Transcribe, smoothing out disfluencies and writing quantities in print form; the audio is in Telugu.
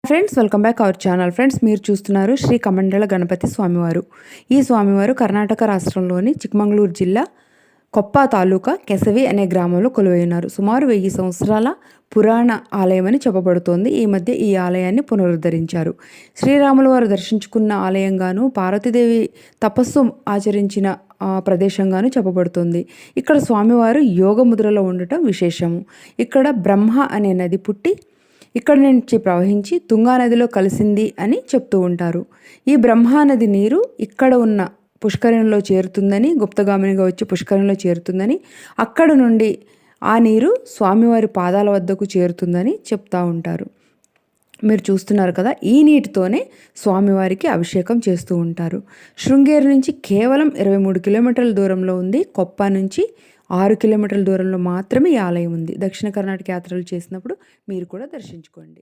Friends, welcome back our channel. Friends, మీరు చూస్తున్నారు శ్రీ కమండల గణపతి స్వామివారు. ఈ స్వామివారు కర్ణాటక రాష్ట్రంలోని చిక్మంగళూరు జిల్లా కొప్ప తాలూకా కెసవి అనే గ్రామంలో కొలువైనారు. సుమారు 1000 సంవత్సరాల పురాణ ఆలయమని చెప్పబడుతోంది. ఈ మధ్య ఈ ఆలయాన్ని పునరుద్ధరించారు. శ్రీరాముల వారు దర్శించుకున్న ఆలయంగాను, పార్వతీదేవి తపస్సు ఆచరించిన ప్రదేశంగాను చెప్పబడుతుంది. ఇక్కడ స్వామివారు యోగ ముద్రలో ఉండటం విశేషము. ఇక్కడ బ్రహ్మ అనే నది పుట్టి ఇక్కడ నుంచి ప్రవహించి తుంగా నదిలో కలిసింది అని చెప్తూ ఉంటారు. ఈ బ్రహ్మానది నీరు ఇక్కడ ఉన్న పుష్కరిణిలో చేరుతుందని, గుప్తగామినిగా వచ్చి పుష్కరిణిలో చేరుతుందని, అక్కడ నుండి ఆ నీరు స్వామివారి పాదాల వద్దకు చేరుతుందని చెప్తూ ఉంటారు. మీరు చూస్తున్నారు కదా, ఈ నీటితోనే స్వామివారికి అభిషేకం చేస్తూ ఉంటారు. శృంగేరి నుంచి కేవలం 23 కిలోమీటర్ల దూరంలో ఉంది. కొప్ప నుంచి 6 కిలోమీటర్ల దూరంలో మాత్రమే ఈ ఆలయం ఉంది. దక్షిణ కర్ణాటక యాత్రలు చేసినప్పుడు మీరు కూడా దర్శించుకోండి.